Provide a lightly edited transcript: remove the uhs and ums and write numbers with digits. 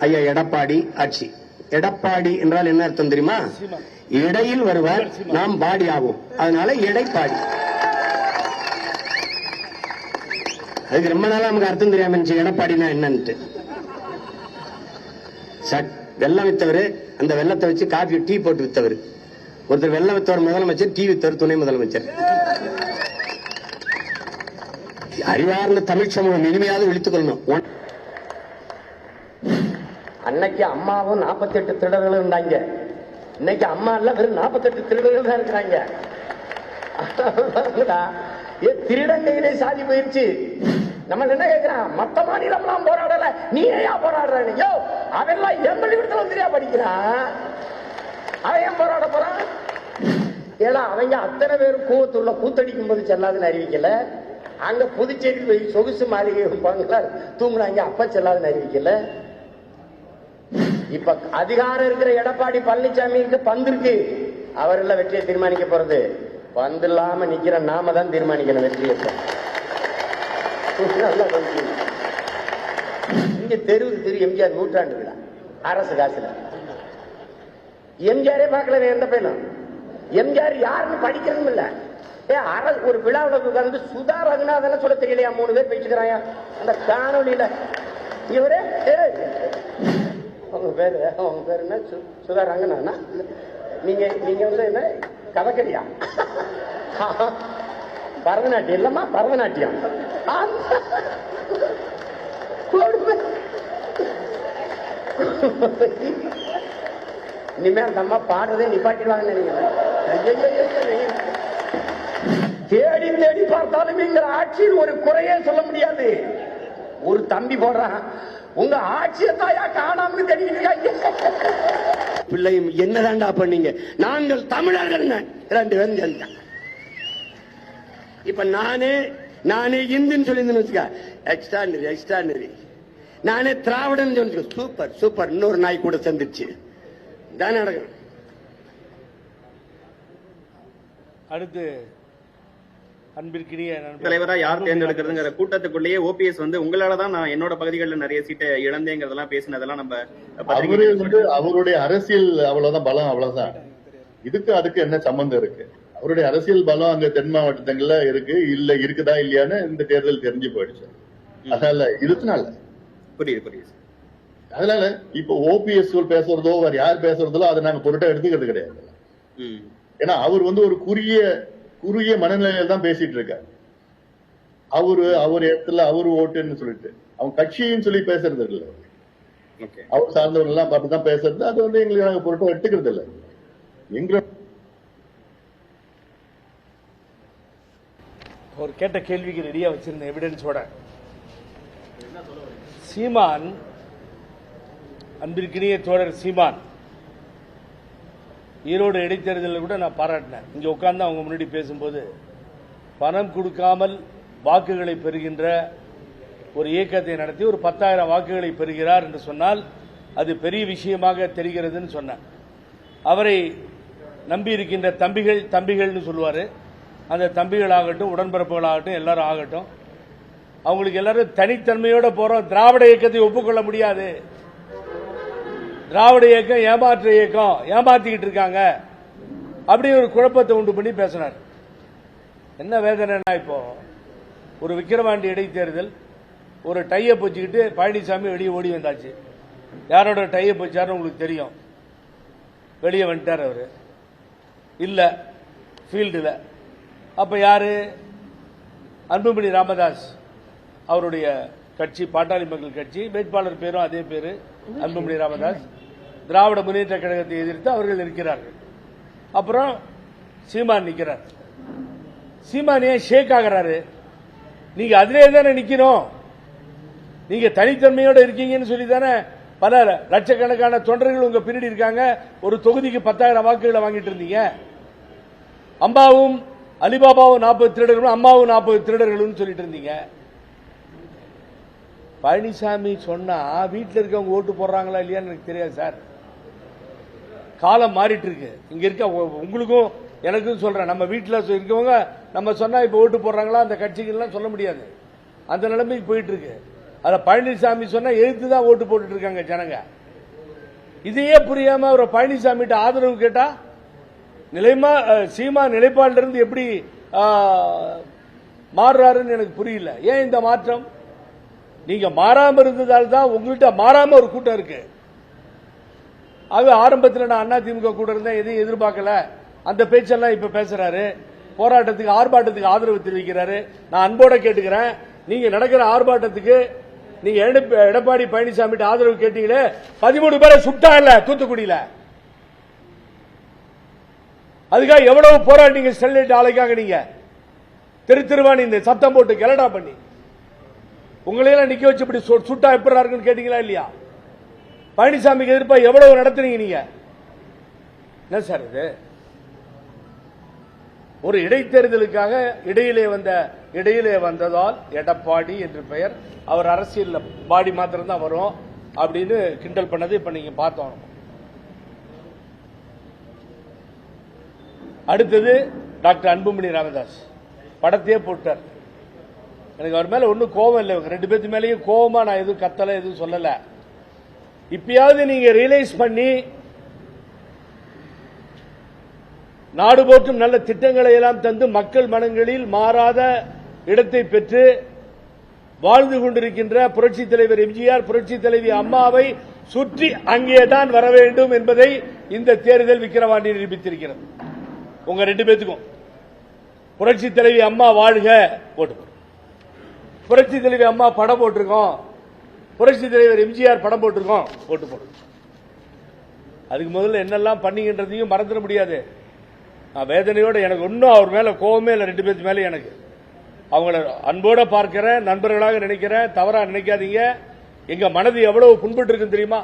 ஐயா எடப்பாடி ஆட்சி. எடப்பாடி என்றால் என்ன அர்த்தம் தெரியுமா? இடையில் வருவார், நாம் பாடி ஆகும். அதனால எடைப்பாடி. அதுக்கு ரொம்ப நாளா நமக்கு அர்த்தம் தெரியாம இருந்துச்சு எடப்பாடினா என்னன்னு. வெள்ளம் வித்தவர், அந்த வெள்ளத்தை வச்சு காஃபி டீ போட்டு வித்தவர். ஒருத்தர் வெள்ளம் வித்தவர் முதலமைச்சர், டீ வித்தவர் துணை முதலமைச்சர். அறிவார்ந்த தமிழ் சமூகம் இனிமையாவது விழித்துக் கொள்ளணும். அன்னைக்கு அம்மாவும் 48 திருடர்கள் இருந்தாங்க. இன்னைக்கு அம்மா எல்லாம் வெறும் 48 திருடர்கள் தான் இருக்கிறாங்க. திருடங்கையிலே சாதி போயிருச்சு. நம்ம என்ன கேட்கிறான், மத்த மாநிலம் எல்லாம் போராடல, நீ ஏன் போராடுற? அவெல்லாம் எம்பளி விடத்துல வந்துரியா படிக்கிறான், அவன் ஏன் போராட போறான்? ஏன்னா அவங்க அத்தனை பேரும் கூவத்துள்ள கூத்தடிக்கும் போது செல்லாதுன்னு அறிவிக்கல. அங்க புதுச்சேரி போய் சொகுசு மாளிகை தூங்குறாங்க, அப்ப செல்லாதுன்னு அறிவிக்கல. இப்ப அதிகாரம் இருக்கிற எடப்பாடி பழனிசாமிக்கு பந்து இருக்கு. அவர்கள் வெற்றியை தீர்மானிக்க போறது பந்து இல்லாம நிக்கிற நாம தான் தீர்மானிக்கணும் வெற்றியை. இங்க தெருவுக்கு தெரு எம்ஜிஆர் நூற்றாண்டு விழா அரசு காசுல. எம்ஜிஆரே பார்க்கல எந்த பையனும். எம்ஜிஆர் யாருன்னு படிக்கிறதும் இல்ல. ஒரு விழாவில் உட்கார்ந்து சுதா ரகுநாதன் சொல்ல தெரியலையா? 3 பேர் பேச்சுக்கிறாயா அந்த காணொலியில. இவரே உங்க பேரு என்ன? சுதா ரங்கநாதனா? நீங்க வந்து என்ன கதக்கடியா? பரதநாட்டியம் இல்லம்மா, பரதநாட்டியம். இனிமே அந்த அம்மா பாடுறதே நிப்பாட்டிடுவாங்க நினைக்கிறேன். தேடி தேடி பார்த்தாலும் எங்கள் ஆட்சியில் ஒரு குறையே சொல்ல முடியாது. ஒரு தம்பி போடுறான், உங்க ஆட்சியை தாயா காணாம தெரியுங்க. பிள்ளையும் என்னதாண்டா பண்ணீங்க? நாங்கள் தமிழர்கள் 2 பேரும் சேர்ந்தான். இப்ப நானே இந்துன்னு சொல்லி எக்ஸ்ட்ரானரி. நானே திராவிடன் சொல்லி சூப்பர் சூப்பர். இன்னொரு நாய் கூட சேர்ந்துச்சு. தான் நடக்கும். அடுத்து அன்பிற்கினிய தலைவரா யார் தேர்ந்தெடுக்கிறதுங்கிற கூட்டத்துக்குள்ளேயே ஓபிஎஸ் வந்து உங்களாலதான் நான் என்னோட பகுதிகளில் நிறைய சீட்டை இழந்தேங்கிறதெல்லாம் பேசினதெல்லாம் நம்ம அவருடைய அரசியல் அவ்வளவுதான் பலம், அவ்வளவுதான். அதுக்கு என்ன சம்பந்தம் இருக்கு? அவருடைய அரசியல் பலம் அங்க தென் மாவட்டங்கள்ல இருக்கு, இல்ல இருக்குதா இல்லையான்னு இந்த தேர்தல் தெரிஞ்சு போயிடுச்சு. அதனால இருந்துனால புரியுது. அதனால இப்ப ஓபிஎஸ் பேசுறதோ வேற யார் பேசுறதோ அதை நாங்க பொருட்டா எடுத்துக்கிறது கிடையாது. ஏன்னா அவர் வந்து ஒரு குறுகிய மனநிலையில தான் பேசிட்டு இருக்காரு. அவர் இடத்துல அவரு ஓட்டுன்னு சொல்லிட்டு அவங்க கட்சின்னு சொல்லி பேசுறது இல்ல. அவர் சார்ந்தவங்க எல்லாம் அப்படிதான் பேசுறது. அது வந்து எங்களுக்கு நாங்க பொருட்டா எடுத்துக்கிறது இல்ல. எங்க ஒரு கேட்ட கேள்விக்கு ரெடியா வச்சிருந்த எவிடன்ஸோட சீமான், அன்பிற்கினிய தோழர் சீமான் ஈரோடு இடைத்தேர்தலில் கூட நான் பாராட்டினேன். இங்க உட்கார்ந்து அவங்க முன்னாடி பேசும்போது பணம் கொடுக்காமல் வாக்குகளை பெறுகின்ற ஒரு இயக்கத்தை நடத்தி ஒரு 10,000 வாக்குகளை பெறுகிறார் என்று சொன்னால் அது பெரிய விஷயமாக தெரிகிறதுன்னு சொன்னார். அவரை நம்பி இருக்கின்ற தம்பிகள்னு சொல்லுவாரு. அந்த தம்பிகளாகட்டும், உடன்பிறப்புகளாகட்டும், எல்லாரும் ஆகட்டும், அவங்களுக்கு எல்லாரும் தனித்தன்மையோட போறோம். திராவிட இயக்கத்தை ஒப்புக்கொள்ள முடியாது. திராவிட இயக்கம் ஏமாற்று இயக்கம், ஏமாத்திக்கிட்டு இருக்காங்க அப்படி ஒரு குழப்பத்தை உண்டு பண்ணி பேசினார். என்ன வேதனைனா, இப்போ ஒரு விக்கிரவாண்டி இடைத்தேர்தல் ஒரு டையப் வச்சுக்கிட்டு பழனிசாமி வெளியே ஓடி வந்தாச்சு. யாரோட டையப் வச்சாருன்னு உங்களுக்கு தெரியும். வெளியே வந்துட்டார் அவரு, இல்ல ஃபீல்டில். அப்ப யாரு? அன்புமணி ராமதாஸ் அவருடைய கட்சி, பாட்டாளி மக்கள் கட்சி. வேட்பாளர் பேரும் அதே பேரு, அன்புமணி ராமதாஸ். திராவிட முன்னேற்ற கழகத்தை எதிர்த்து அவர்கள் இருக்கிறார்கள். அப்புறம் சீமான் நிக்கிறார். சீமான் ஏன் ஷேக் ஆகிறாரு? நீங்க அதிலே தானே நிக்கணும். நீங்க தனித்தன்மையோட இருக்கீங்கன்னு சொல்லி தானே பல லட்சக்கணக்கான தொண்டர்கள் உங்க பின்னாடி இருக்காங்க. ஒரு தொகுதிக்கு 10,000 வாக்குகளை வாங்கிட்டு இருந்தீங்க. அம்பாவும் அலிபாபாவும் 40 திருடர்களும், அம்மாவும் 40 திருடர்களும் சொல்லிட்டு இருந்தீங்க. பழனிசாமி சொன்னா வீட்டில் இருக்கவங்க ஓட்டு போடுறாங்களா இல்லையான்னு எனக்கு தெரியாது சார். காலம் மாறிட்டு இருக்கு. இங்க இருக்க உங்களுக்கும் எனக்கும் சொல்றேன், நம்ம வீட்டில் இருக்கவங்க நம்ம சொன்னா இப்ப ஓட்டு போடுறாங்களா அந்த கட்சிகள்லாம் சொல்ல முடியாது. அந்த நிலைமைக்கு போயிட்டு இருக்கு. அத பழனிசாமி சொன்னா எதிர்த்து தான் ஓட்டு போட்டுட்டு இருக்காங்க ஜனங்க. இதையே புரியாம அவர் பழனிசாமி ஆதரவு கேட்டா சீமா நிலைப்பாடுல இருந்து எப்படி மாறுறாருன்னு எனக்கு புரியல. ஏன் இந்த மாற்றம்? நீங்க மாறாம இருந்ததால் தான் உங்கள்கிட்ட மாறாம ஒரு கூட்டம் இருக்கு. அது ஆரம்பத்தில் நான் அதிமுக கூட இருந்தேன், எதையும் எதிர்பார்க்கல, அந்த பேச்செல்லாம் இப்ப பேசுறாரு. போராட்டத்துக்கு ஆர்ப்பாட்டத்துக்கு ஆதரவு தெரிவிக்கிறாரு. நான் அன்போட கேட்டுக்கிறேன், நீங்க நடக்கிற ஆர்ப்பாட்டத்துக்கு நீங்க எடப்பாடி பழனிசாமி ஆதரவு கேட்டீங்களே, 13 பேரை சுட்டா இல்ல தூத்துக்குடியில, அதுக்காக எவ்வளவு போராட்டீங்க? ஸ்டெர்லைட் ஆலைக்காக நீங்க திருவாணி இந்த சத்தம் போட்டு கலடா பண்ணி உங்களையெல்லாம் நிக்க வச்சு இப்படி சுட்டா எப்படி இருக்குன்னு கேட்டீங்களா இல்லையா? பழனிசாமிக்கு எதிர்ப்பா எவ்வளவு நடத்துறீங்க நீங்க? என்ன சார் இது? ஒரு இடைத்தேர்தலுக்காக இடையிலே வந்ததால் எடப்பாடி என்று பெயர், அவர் அரசியல் பாடி மாத்திரம் தான் வரும் அப்படின்னு கிண்டல் பண்ணது இப்ப நீங்க பார்த்தோம். அடுத்தது டாக்டர் அன்புமணி ராமதாஸ் படத்தையே போட்டார். எனக்கு அவர் மேல ஒன்னும் கோபம் இல்லை, ரெண்டு பேர்த்து மேலேயும் கோபமா நான் எதுவும் கத்தல, எதுவும் சொல்லல. இப்பயாவது நீங்க ரியலைஸ் பண்ணி நாடு போற்றும் நல்ல திட்டங்களை எல்லாம் தந்து மக்கள் மனங்களில் மாறாத இடத்தை பெற்று வாழ்ந்து கொண்டிருக்கின்ற புரட்சி தலைவர் எம்ஜிஆர், புரட்சி தலைவி அம்மாவை சுற்றி அங்கேதான் வர வேண்டும் என்பதை இந்த தேர்தல் விக்கிரவாண்டி நிரூபித்திருக்கிறது. உங்க ரெண்டு பேத்துக்கும் புரட்சி தலைவி அம்மா வாழ்க போட்டு, புரட்சி தலைவி அம்மா படம் போட்டிருக்கோம், புரட்சி தலைவர் எம்ஜிஆர் படம் போட்டிருக்கோம், போட்டு போடு. அதுக்கு முதல்ல என்னெல்லாம் பண்ணீங்கன்றதையும் மறந்துட முடியாது. நான் வேதனையோட, எனக்கு ஒன்னும் அவர் மேல கோவமே இல்லை, ரெண்டு பேருக்கு மேல எனக்கு அவங்கள அன்போட பார்க்கிறேன், நண்பர்களாக நினைக்கிறேன், தவறா நினைக்காதீங்க. எங்க மனது எவ்வளவு புண்பட்டு இருக்குன்னு தெரியுமா?